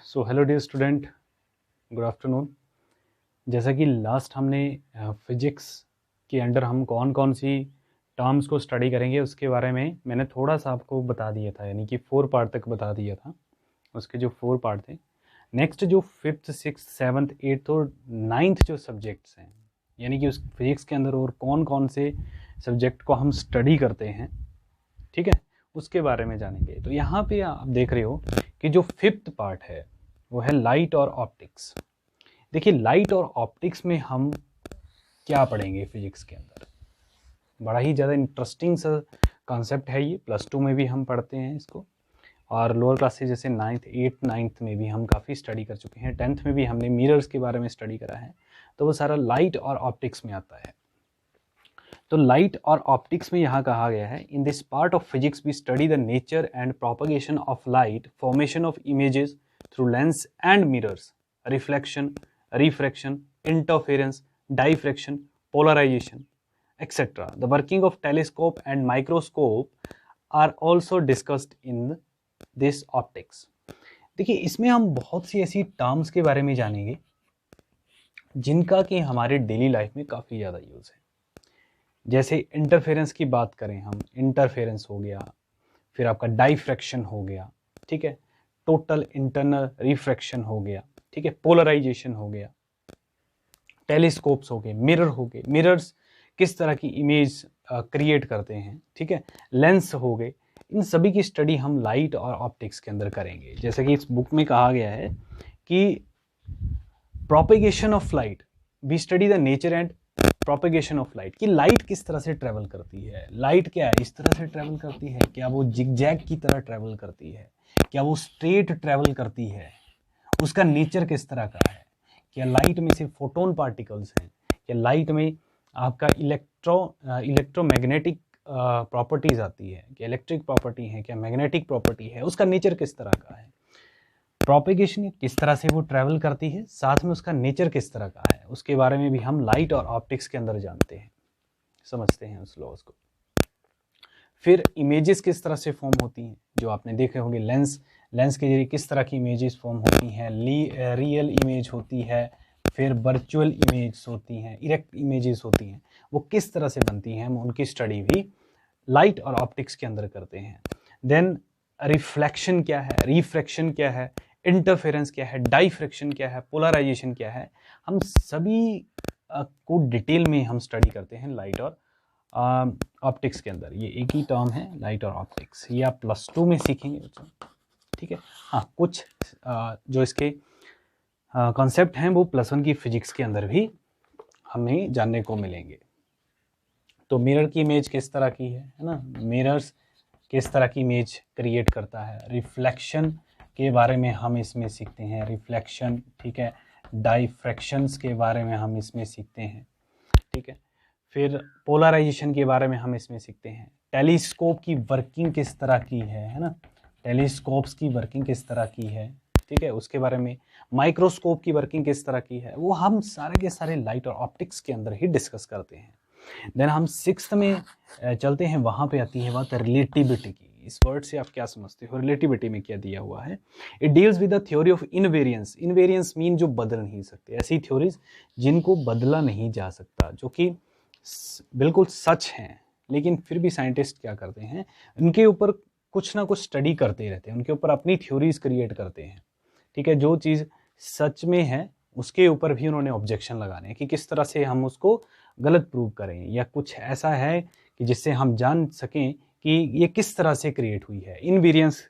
सो hello dear student, good afternoon. जैसा कि last हमने फिजिक्स के अंडर हम कौन कौन सी टर्म्स को स्टडी करेंगे उसके बारे में मैंने थोड़ा सा आपको बता दिया था, यानी कि 4 पार्ट तक बता दिया था। उसके जो 4 पार्ट थे, नेक्स्ट जो 5th 6th 7th 8th और 9th जो सब्जेक्ट्स हैं, यानी कि उस फिजिक्स के अंदर और कौन कौन से सब्जेक्ट को हम स्टडी करते हैं, ठीक है, उसके बारे में जानेंगे। तो यहाँ पे आप देख रहे हो कि जो 5th पार्ट है वो है लाइट और ऑप्टिक्स। देखिए, लाइट और ऑप्टिक्स में हम क्या पढ़ेंगे फिजिक्स के अंदर, बड़ा ही ज़्यादा इंटरेस्टिंग सा कॉन्सेप्ट है ये। +2 में भी हम पढ़ते हैं इसको, और लोअर क्लासेस जैसे 9th 8th 9th में भी हम काफ़ी स्टडी कर चुके हैं। 10th में भी हमने मिरर्स के बारे में स्टडी करा है। तो वो सारा लाइट और ऑप्टिक्स में आता है। तो लाइट और ऑप्टिक्स में यहाँ कहा गया है, in this part of physics we study the nature and propagation of light, formation of images through lens and mirrors, reflection, refraction, interference, diffraction, polarization, etc. The working of telescope and microscope are also discussed in this optics. देखिए, इसमें हम बहुत सी ऐसी terms के बारे में जानेंगे जिनका कि हमारे डेली लाइफ में काफ़ी ज़्यादा यूज़ है। जैसे इंटरफेरेंस की बात करें हम, इंटरफेरेंस हो गया, फिर आपका डाइफ्रैक्शन हो गया, ठीक है, टोटल इंटरनल रिफ्रैक्शन हो गया, ठीक है, पोलराइजेशन हो गया, टेलीस्कोप्स हो गए, मिरर हो गए, मिरर्स किस तरह की इमेज क्रिएट करते हैं, ठीक है, लेंस हो गए। इन सभी की स्टडी हम लाइट और ऑप्टिक्स के अंदर करेंगे। जैसे कि इस बुक में कहा गया है कि propagation of light, we study the nature and propagation of light, कि लाइट किस तरह से ट्रेवल करती है। लाइट क्या है, इस तरह से ट्रेवल करती है, क्या वो जिगजैग की तरह ट्रेवल करती है, क्या वो स्ट्रेट ट्रेवल करती है, उसका नेचर किस तरह का है, क्या लाइट में से फोटोन पार्टिकल्स हैं, क्या लाइट में आपका इलेक्ट्रोमैग्नेटिक प्रॉपर्टीज आती है, क्या इलेक्ट्रिक प्रॉपर्टी है, क्या मैग्नेटिक प्रॉपर्टी है, उसका नेचर किस तरह का है। प्रोपेगेशन किस तरह से वो ट्रैवल करती है, साथ में उसका नेचर किस तरह का है, उसके बारे में भी हम लाइट और ऑप्टिक्स के अंदर जानते हैं, समझते हैं उस लॉज को। फिर इमेजेस किस तरह से फॉर्म होती हैं, जो आपने देखे होंगे लेंस के जरिए किस तरह की इमेजेस फॉर्म होती हैं। रियल इमेज होती है, फिर वर्चुअल इमेज होती हैं, इरेक्ट इमेजेस होती हैं, वो किस तरह से बनती हैं, हम उनकी स्टडी भी लाइट और ऑप्टिक्स के अंदर करते हैं। देन रिफ्लेक्शन क्या है, रिफ्रैक्शन क्या है, इंटरफेरेंस क्या है, डाइफ्रैक्शन क्या है, पोलराइजेशन क्या है, हम सभी को डिटेल में हम स्टडी करते हैं लाइट और ऑप्टिक्स के अंदर। ये एक ही टर्म है, लाइट और ऑप्टिक्स, ये आप +2 में सीखेंगे बच्चों, ठीक है। हाँ, कुछ जो इसके कॉन्सेप्ट हैं वो +1 की फिजिक्स के अंदर भी हमें जानने को मिलेंगे। तो मिरर की इमेज किस तरह की है ना, मिरर्स किस तरह की इमेज क्रिएट करता है। रिफ्लेक्शन के बारे में हम इसमें सीखते हैं, रिफ्लेक्शन, ठीक है। डाइफ्रैक्शंस के बारे में हम इसमें सीखते हैं, ठीक है। फिर पोलराइजेशन के बारे में हम इसमें सीखते हैं। टेलीस्कोप की वर्किंग किस तरह की है ना, टेलीस्कोप्स की वर्किंग किस तरह की है, ठीक है, उसके बारे में। माइक्रोस्कोप की वर्किंग किस तरह की है, वो हम सारे के सारे लाइट और ऑप्टिक्स के अंदर ही डिस्कस करते हैं। देन हम 6th में चलते हैं, वहाँ पे आती है बात रिलेटिविटी की। इस वर्ड से आप क्या समझते हो, रिलेटिविटी में क्या दिया हुआ है। It deals with the theory of invariance. Invariance mean जो बदल नहीं सकते, ऐसी थ्योरीज जिनको बदला नहीं जा सकता, जो कि बिल्कुल सच हैं, लेकिन फिर भी साइंटिस्ट क्या करते हैं, उनके ऊपर कुछ ना कुछ स्टडी करते रहते हैं, उनके ऊपर अपनी थ्योरीज क्रिएट करते हैं, ठीक है। जो चीज़ सच में है उसके ऊपर भी उन्होंने ऑब्जेक्शन लगाने हैं कि किस तरह से हम उसको गलत प्रूव करें, या कुछ ऐसा है कि जिससे हम जान सकें कि ये किस तरह से क्रिएट हुई है। इनवेरियंस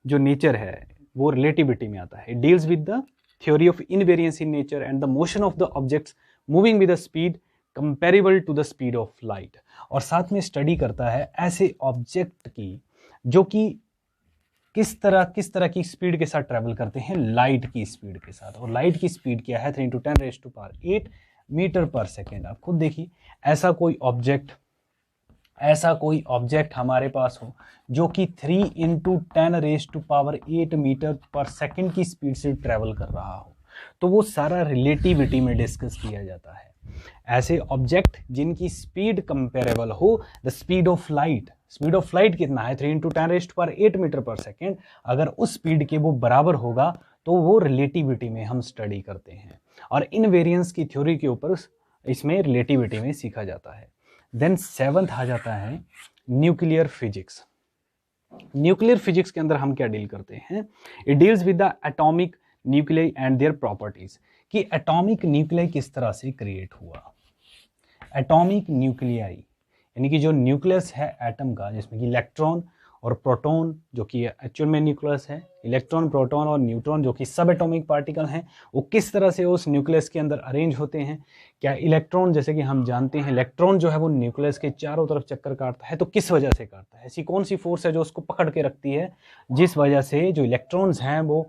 जो नेचर है वो रिलेटिविटी में आता है। It deals with the theory of invariance in nature and the motion of the objects moving with the speed comparable to the speed of light. और साथ में स्टडी करता है ऐसे ऑब्जेक्ट की जो कि किस तरह की स्पीड के साथ ट्रैवल करते हैं, लाइट की स्पीड के साथ। और लाइट की स्पीड क्या है, 3 × 10⁸ मीटर पर सेकेंड। आप खुद देखिए, ऐसा कोई ऑब्जेक्ट हमारे पास हो जो कि 3 × 10⁸ मीटर पर सेकेंड की स्पीड से ट्रैवल कर रहा हो, तो वो सारा रिलेटिविटी में डिस्कस किया जाता है। ऐसे ऑब्जेक्ट जिनकी स्पीड कंपेरेबल हो the speed of light. Speed of light कितना है, 3 × 10⁸ मीटर पर सेकेंड। अगर उस स्पीड के वो बराबर होगा तो वो रिलेटिविटी में हम स्टडी करते हैं, और इनवेरियंस की थ्योरी के ऊपर इसमें रिलेटिविटी में सीखा जाता है। देन 7th आ जाता है न्यूक्लियर फिजिक्स। न्यूक्लियर फिजिक्स के अंदर हम क्या डील करते हैं, it deals with the atomic nuclei and their properties, कि एटॉमिक न्यूक्लियाई किस तरह से क्रिएट हुआ। एटॉमिक न्यूक्लियाई यानी कि जो न्यूक्लियस है एटम का, जिसमें कि इलेक्ट्रॉन और प्रोटॉन जो कि एक्चुअल में न्यूक्लियस है, इलेक्ट्रॉन, प्रोटॉन और न्यूट्रॉन जो कि सब एटॉमिक पार्टिकल हैं, वो किस तरह से उस न्यूक्लियस के अंदर अरेंज होते हैं। क्या इलेक्ट्रॉन, जैसे कि हम जानते हैं इलेक्ट्रॉन जो है वो न्यूक्लियस के चारों तरफ चक्कर काटता है, तो किस वजह से काटता है, ऐसी कौन सी फोर्स है जो उसको पकड़ के रखती है, जिस वजह से जो इलेक्ट्रॉन्स हैं वो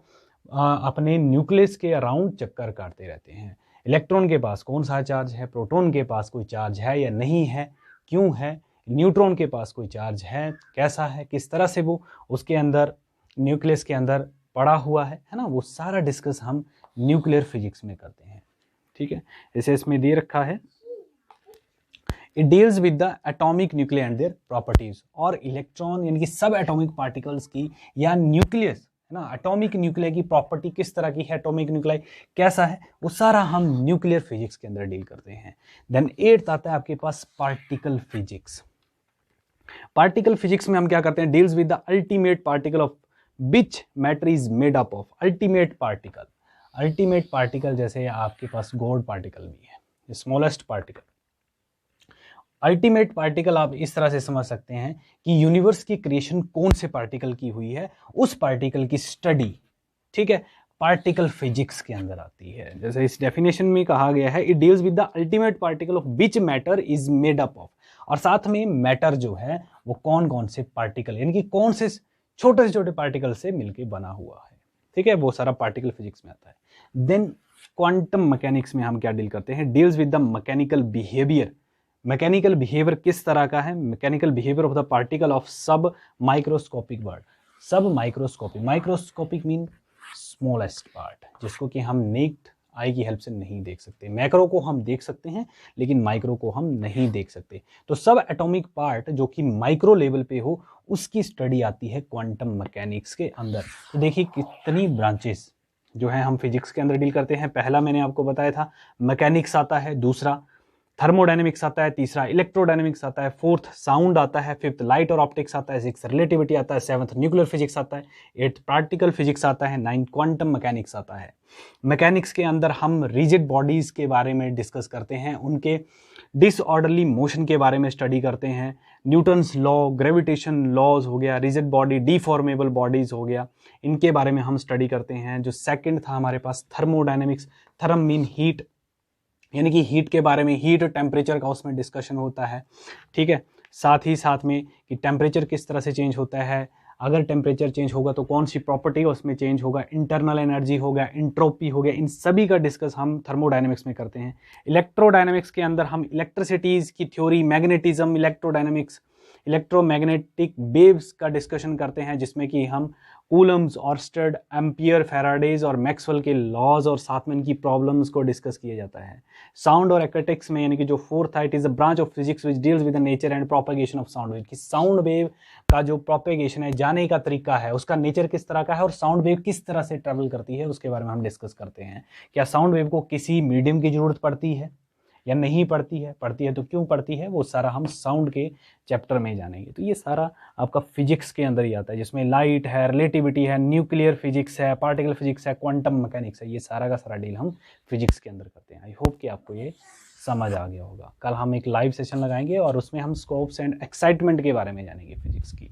अपने न्यूक्लियस के अराउंड चक्कर काटते रहते हैं। इलेक्ट्रॉन के पास कौन सा चार्ज है, प्रोटॉन के पास कोई चार्ज है या नहीं है, क्यों है, न्यूट्रॉन के पास कोई चार्ज है, कैसा है, किस तरह से वो उसके अंदर न्यूक्लियस के अंदर पड़ा हुआ है ना, वो सारा डिस्कस हम न्यूक्लियर फिजिक्स में करते हैं। ठीक है, इसे इसमें दे रखा है, it deals with the atomic nuclear and their properties, और इलेक्ट्रॉन यानी कि सब एटॉमिक पार्टिकल्स की या न्यूक्लियस है ना, एटॉमिक न्यूक्लियर की प्रॉपर्टी किस तरह की है, एटॉमिक न्यूक्लियर कैसा है, वो सारा हम न्यूक्लियर फिजिक्स के अंदर डील करते हैं। देन 8th आता है आपके पास पार्टिकल फिजिक्स। पार्टिकल फिजिक्स में हम क्या करते हैं, deals with the ultimate particle of which matter is made up of. Ultimate particle, ultimate particle जैसे आपके पास गॉड पार्टिकल भी है, स्मॉलेस्ट पार्टिकल। अल्टीमेट पार्टिकल आप इस तरह से समझ सकते हैं कि यूनिवर्स की क्रिएशन कौन से पार्टिकल की हुई है, उस पार्टिकल की स्टडी, ठीक है, पार्टिकल फिजिक्स के अंदर आती है। जैसे इस डेफिनेशन में कहा गया है, it deals with the ultimate particle of which matter is made up of, और साथ में मैटर जो है वो कौन कौन से पार्टिकल यानी कि कौन से छोटे से छोटे पार्टिकल से मिलके बना हुआ है। ठीक है, वो सारा पार्टिकल फिजिक्स में आता है। देन क्वांटम मैकेनिक्स में हम क्या डील करते हैं, deals with the mechanical behaviour. Mechanical behaviour किस तरह का है, mechanical behaviour of the particle of सब माइक्रोस्कोपिक वर्ड। सब microscopic, microscopic mean smallest part, जिसको कि हम नेक्ड आई की हेल्प से नहीं देख सकते। मैक्रो को हम देख सकते हैं लेकिन माइक्रो को हम नहीं देख सकते। तो सब एटॉमिक पार्ट जो कि माइक्रो लेवल पे हो, उसकी स्टडी आती है क्वांटम मैकेनिक्स के अंदर। तो देखिए कितनी ब्रांचेस जो है हम फिजिक्स के अंदर डील करते हैं। पहला मैंने आपको बताया था मैकेनिक्स आता है, दूसरा थर्मोडायनेमिक्स आता है, तीसरा इलेक्ट्रोडायनेमिक्स आता है, फोर्थ साउंड आता है, फिफ्थ लाइट और ऑप्टिक्स आता है, सिक्स रिलेटिविटी आता है, सेवंथ न्यूक्लियर फिजिक्स आता है, एट्थ पार्टिकल फिजिक्स आता है, नाइन्थ क्वांटम मैकेनिक्स आता है। मैकेनिक्स के अंदर हम रिजिड बॉडीज के बारे में डिस्कस करते हैं, उनके डिसऑर्डरली मोशन के बारे में स्टडी करते हैं, न्यूटन्स लॉ, ग्रेविटेशन लॉज हो गया, रिजिड बॉडी, डिफॉर्मेबल बॉडीज हो गया, इनके बारे में हम स्टडी करते हैं। जो सेकंड था हमारे पास थर्मोडायनेमिक्स, थर्म मीन हीट, यानी कि हीट के बारे में, हीट टेम्परेचर का उसमें डिस्कशन होता है। ठीक है, साथ ही साथ में कि टेम्परेचर किस तरह से चेंज होता है, अगर टेम्परेचर चेंज होगा तो कौन सी प्रॉपर्टी उसमें चेंज होगा, इंटरनल एनर्जी हो गया, इंट्रोपी हो गया, इन सभी का डिस्कस हम थर्मोडायनेमिक्स में करते हैं। इलेक्ट्रोडायनेमिक्स के अंदर हम इलेक्ट्रिसिटीज़ की theory, magnetism, electrodynamics, electromagnetic waves का डिस्कशन करते हैं, जिसमें कि हम कूलम्स, ऑर्स्टेड, एम्पियर, फैराडेज और मैक्सवेल के लॉज और साथ में इनकी प्रॉब्लम्स को डिस्कस किया जाता है। साउंड और एक्टिक्स में यानी कि जो फोर्थ है, it is a branch of physics which deals with the nature and propagation of sound wave, कि साउंड वेव का जो प्रोपेगेशन है, जाने का तरीका है, उसका नेचर किस तरह का है और साउंड वेव किस तरह से ट्रेवल करती है, उसके बारे में हम डिस्कस करते हैं। क्या साउंड वेव को किसी मीडियम की जरूरत पड़ती है या नहीं पड़ती है, पड़ती है तो क्यों पड़ती है, वो सारा हम साउंड के चैप्टर में जानेंगे। तो ये सारा आपका फिजिक्स के अंदर ही आता है, जिसमें लाइट है, रिलेटिविटी है, न्यूक्लियर फिजिक्स है, पार्टिकल फिजिक्स है, क्वांटम मैकेनिक्स है, ये सारा का सारा डील हम फिजिक्स के अंदर करते हैं। आई होप कि आपको ये समझ आ गया होगा। कल हम एक लाइव सेशन लगाएंगे और उसमें हम स्कोप्स एंड एक्साइटमेंट के बारे में जानेंगे फिजिक्स की।